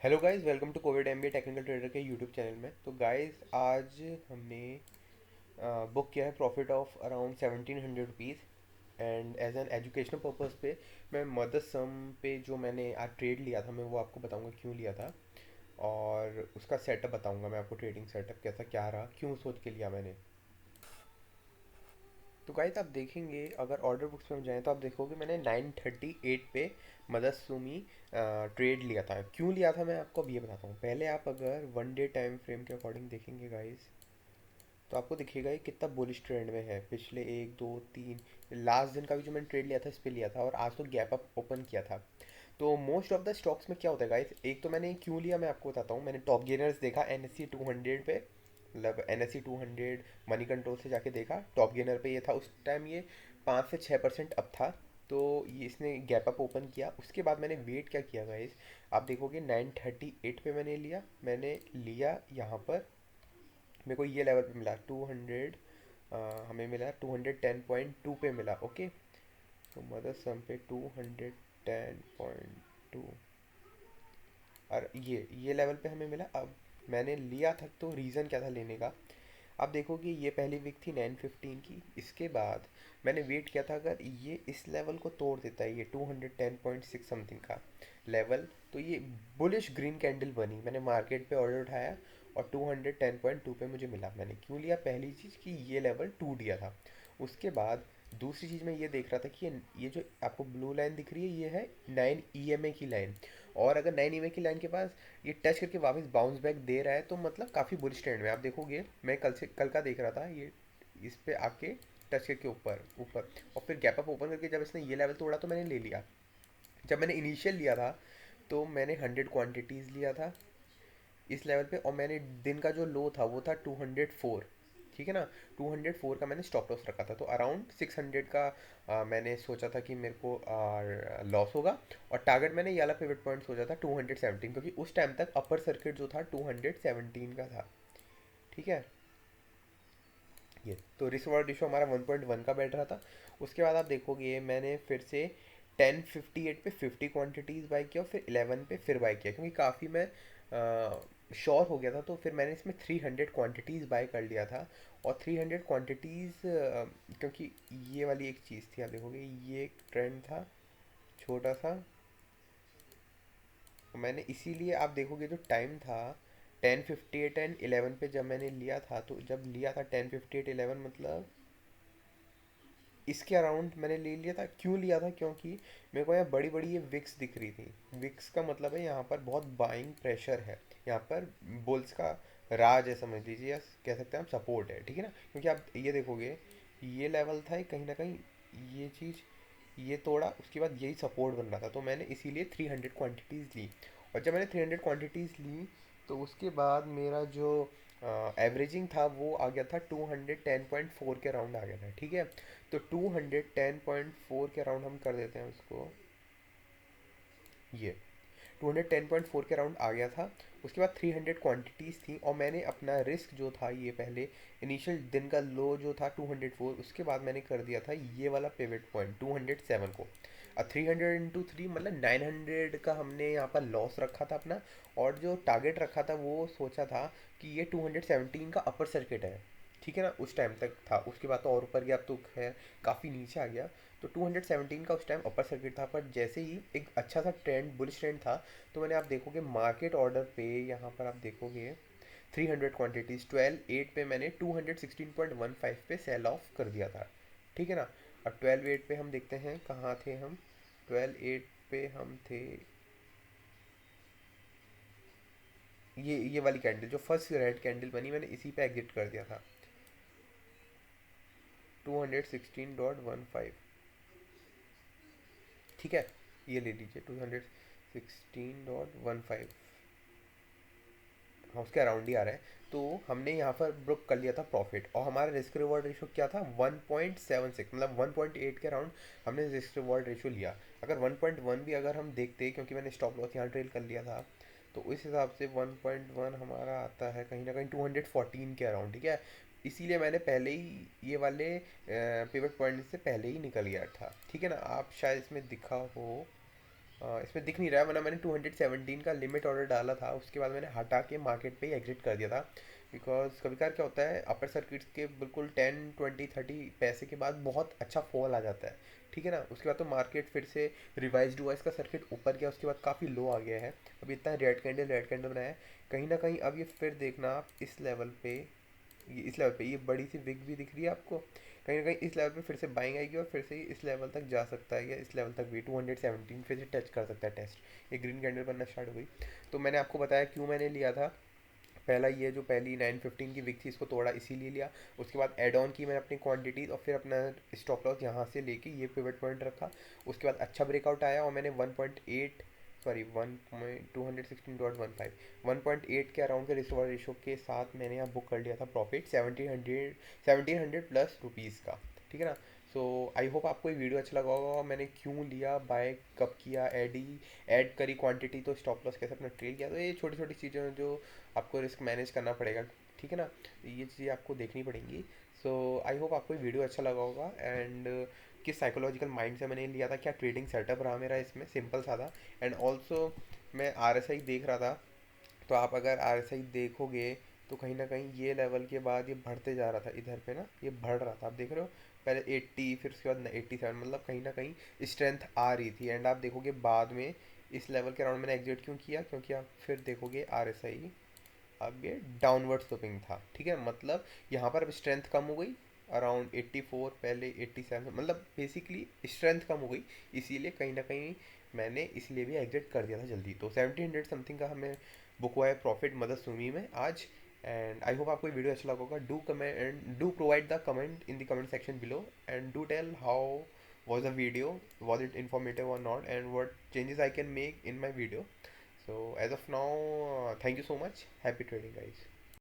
Hello guys, welcome to Covid MBA technical trader के YouTube channel में। तो guys आज हमने बुक किया है profit of around 1700 rupees. And as an educational purpose पे मैं मदर सम पे जो मैंने आज ट्रेड लिया था मैं वो आपको बताऊंगा क्यों लिया था। और उसका सेटअप बताऊंगा मैं आपको, ट्रेडिंग सेटअप कैसा क्या रहा, क्यों सोच के लिया मैंने। तो गाइस आप देखेंगे, अगर ऑर्डर बुक्स में हम जाएँ तो आप देखोगे मैंने 9:38 पे मदरसुमी ट्रेड लिया था। क्यों लिया था मैं आपको अब ये बताता हूँ। पहले आप अगर वन डे टाइम फ्रेम के अकॉर्डिंग देखेंगे गाइस, तो आपको दिखेगा ये कितना बुलिश ट्रेंड में है। पिछले एक दो तीन लास्ट दिन का भी जो मैंने ट्रेड लिया था इस पे लिया था, और आज तो गैप अप ओपन किया था। तो मोस्ट ऑफ द स्टॉक्स में क्या होता है गाइस, एक तो मैंने क्यों लिया मैं आपको बताता हूँ। मैंने टॉप गेनर्स देखा NSE 200 पे, मतलब NSE 200 मनी कंट्रोल से जाके देखा, टॉप गेनर पे ये था उस टाइम। ये 5 से 6% अप था। तो ये इसने गैप अप ओपन किया। उसके बाद मैंने वेट क्या किया गाइस, आप देखोगे 9:38 पे मैंने लिया यहाँ पर। मेरे को ये लेवल पे मिला 200, हमें मिला 210.2 पे मिला। ओके, तो मदर सम पे 210.2, और ये लेवल पे हमें मिला। अब मैंने लिया था तो रीज़न क्या था लेने का। आप देखोगे ये पहली वीक थी 9:15 की। इसके बाद मैंने वेट किया था, अगर ये इस लेवल को तोड़ देता है, ये 210.6 समथिंग का लेवल, तो ये बुलिश ग्रीन कैंडल बनी। मैंने मार्केट पे ऑर्डर उठाया और 210.2 पे मुझे मिला। मैंने क्यों लिया, पहली चीज़ कि ये लेवल टूट गया था। उसके बाद दूसरी चीज़ मैं ये देख रहा था कि ये जो आपको ब्लू लाइन दिख रही है ये है 9 EMA की लाइन। और अगर 9 EMA की लाइन के पास ये टच करके वापस बाउंस बैक दे रहा है तो मतलब काफ़ी बुलिश ट्रेंड में। आप देखोगे मैं कल का देख रहा था, ये इस पे आके टच करके ऊपर ऊपर, और फिर गैप अप ओपन करके जब इसने ये लेवल तोड़ा तो मैंने ले लिया। जब मैंने इनिशियल लिया था तो मैंने 100 क्वांटिटीज़ लिया था इस लेवल पे, और मैंने दिन का जो लो था वो था 204। ठीक है ना, 204 का मैंने स्टॉप लॉस रखा था। तो अराउंड 600 का मैंने सोचा था कि मेरे को लॉस होगा। और टारगेट मैंने ये वाला पिवट पॉइंट सोचा था 217, क्योंकि उस टाइम तक अपर सर्किट जो था 217 का था। ठीक है, ये तो रिस्क वाला रेशो हमारा 1.1 का बैठ रहा था। उसके बाद आप देखोगे मैंने फिर से 10:58 पे 50 क्वांटिटीज़ बाई किया, और फिर 11 पे फिर बाई किया, क्योंकि काफ़ी मैं श्योर हो गया था। तो फिर मैंने इसमें 300 क्वांटिटीज़ बाय कर लिया था। और 300 क्वांटिटीज़, क्योंकि ये वाली एक चीज़ थी, आप देखोगे ये एक ट्रेंड था छोटा सा। तो मैंने इसीलिए, आप देखोगे जो टाइम था 10:58 एंड 11 पे जब मैंने लिया था, तो जब लिया था 10:58 11 मतलब इसके अराउंड मैंने ले लिया था। क्यों लिया था, क्योंकि मेरे को यहाँ बड़ी बड़ी ये विक्स दिख रही थी। विक्स का मतलब है यहाँ पर बहुत बाइंग प्रेशर है, यहाँ पर बुल्स का राज है समझ लीजिए, या कह सकते हैं हम सपोर्ट है। ठीक है ना, क्योंकि आप ये देखोगे ये लेवल था कहीं ना कहीं, ये चीज़ ये तोड़ा, उसके बाद यही सपोर्ट बन रहा था। तो मैंने इसीलिए 300 क्वांटिटीज़ ली। और जब मैंने 300 क्वांटिटीज़ ली तो उसके बाद मेरा जो एवरेजिंग था वो आ गया था 210.4 के अराउंड आ गया था। ठीक है, तो 210.4 के अराउंड हम कर देते हैं उसको, ये 210.4 के अराउंड आ गया था। उसके बाद 300 क्वांटिटीज़ थी, और मैंने अपना रिस्क जो था ये पहले इनिशियल दिन का लो जो था 204, उसके बाद मैंने कर दिया था ये वाला पिवट पॉइंट 207 को। और 300 × 3 मतलब 900 का हमने यहाँ पर लॉस रखा था अपना। और जो टारगेट रखा था वो सोचा था कि ये 217 का अपर सर्किट है। ठीक है ना, उस टाइम तक था। उसके बाद तो और ऊपर गया, अब तो खैर काफ़ी नीचे आ गया। तो 217 का उस टाइम अपर सर्किट था, पर जैसे ही एक अच्छा सा ट्रेंड बुलिश ट्रेंड था, तो मैंने, आप देखोगे मार्केट ऑर्डर पे यहाँ पर आप देखोगे 300 क्वांटिटीज़ 12:08 पे मैंने 216.15 पे सेल ऑफ कर दिया था। ठीक है ना, और 12:08 पे हम देखते हैं कहाँ थे हम। 12:08 पे हम थे, ये वाली कैंडल जो फर्स्ट रेड कैंडल बनी मैंने इसी पे एग्जिट कर दिया था 216.15। ठीक है, ये ले लीजिए 216.15, हाँ उसके अराउंड ही आ रहा है। तो हमने यहाँ पर बुक कर लिया था प्रॉफिट, और हमारा रिस्क रिवॉर्ड रेशो क्या था 1.76, मतलब 1.8 के अराउंड हमने रिस्क रिवॉर्ड रेशो लिया। अगर 1.1 भी अगर हम देखते, क्योंकि मैंने स्टॉप लॉस यहाँ ट्रेल कर लिया था, तो उस हिसाब से 1.1 हमारा आता है कहीं ना कहीं 214 के अराउंड। ठीक है, इसीलिए मैंने पहले ही ये वाले पिवट पॉइंट से पहले ही निकल गया था। ठीक है ना, आप शायद इसमें दिखा हो, इसमें दिख नहीं रहा है, वरना मैंने 217 का लिमिट ऑर्डर डाला था, उसके बाद मैंने हटा के मार्केट पे ही एग्जिट कर दिया था। बिकॉज कभी कभार क्या होता है, अपर सर्किट्स के बिल्कुल 10 20 30 पैसे के बाद बहुत अच्छा फॉल आ जाता है, ठीक है ना। उसके बाद तो मार्केट फिर से रिवाइज हुआ, इसका सर्किट ऊपर गया, उसके बाद काफ़ी लो आ गया है। अभी इतना रेड कैंडल बनाया है, कहीं ना कहीं अब ये फिर देखना आप इस लेवल पे, ये इस लेवल पे ये बड़ी सी विग भी दिख रही है आपको, कहीं ना कहीं इस लेवल पे फिर से बाइंग आएगी और फिर से ये इस लेवल तक जा सकता है, या इस लेवल तक भी 217 फिर से टच कर सकता है टेस्ट। ये ग्रीन कैंडल बनना स्टार्ट हो गई। तो मैंने आपको बताया क्यों मैंने लिया था। पहला ये जो पहली 915 की विक थी, इसको तोड़ा इसीलिए लिया। उसके बाद एड ऑन की मैंने अपनी क्वांटिटी, और फिर अपना स्टॉप लॉस यहाँ से लेके ये पिवट पॉइंट रखा। उसके बाद अच्छा ब्रेकआउट आया और मैंने 1.8, सॉरी 1.216.15 1.8 के अराउंड के रिस्क रेशो के साथ मैंने यहाँ बुक कर लिया था प्रॉफिट 1700 प्लस रुपीज़ का, ठीक है ना। सो आई होप आपको ये वीडियो अच्छा लगा होगा, मैंने क्यों लिया, बाय कब किया, ऐड करी क्वांटिटी, तो स्टॉप लॉस कैसे अपना ट्रेल किया। तो ये छोटी छोटी चीज़ें हैं जो आपको रिस्क मैनेज करना पड़ेगा, ठीक है ना। ये चीज़ें आपको देखनी पड़ेंगी। सो आई होप आपको ये वीडियो अच्छा लगा होगा। एंड किस साइकोलॉजिकल माइंड से मैंने लिया था, क्या ट्रेडिंग सेटअप रहा मेरा इसमें, सिंपल सा था। एंड ऑल्सो मैं RSI देख रहा था, तो आप अगर RSI देखोगे तो कहीं ना कहीं ये लेवल के बाद ये बढ़ते जा रहा था इधर पे ना, ये बढ़ रहा था, आप देख रहे हो। पहले 80, फिर उसके बाद 87, मतलब कहीं ना कहीं स्ट्रेंथ आ रही थी। एंड आप देखोगे बाद में इस लेवल के अराउंड मैंने एग्जिट क्यों किया, क्योंकि आप फिर देखोगे RSI अब ये डाउनवर्ड स्लोपिंग था, ठीक है। मतलब यहाँ पर अब स्ट्रेंथ कम हो गई, अराउंड 84, पहले 87, मतलब बेसिकली स्ट्रेंथ कम हो गई। इसीलिए कहीं ना कहीं मैंने इसलिए भी एग्जिट कर दिया था जल्दी। तो 1700 समथिंग का हमें बुक हुआ है प्रॉफिट मदद सुमी में आज। एंड आई होप आपको ये वीडियो अच्छा लगा होगा। Do comment and do provide the comment in the comment section below, and do tell how was the video, was it informative or not, and what changes I can make in my video. So as of now, thank you so much. Happy trading, guys.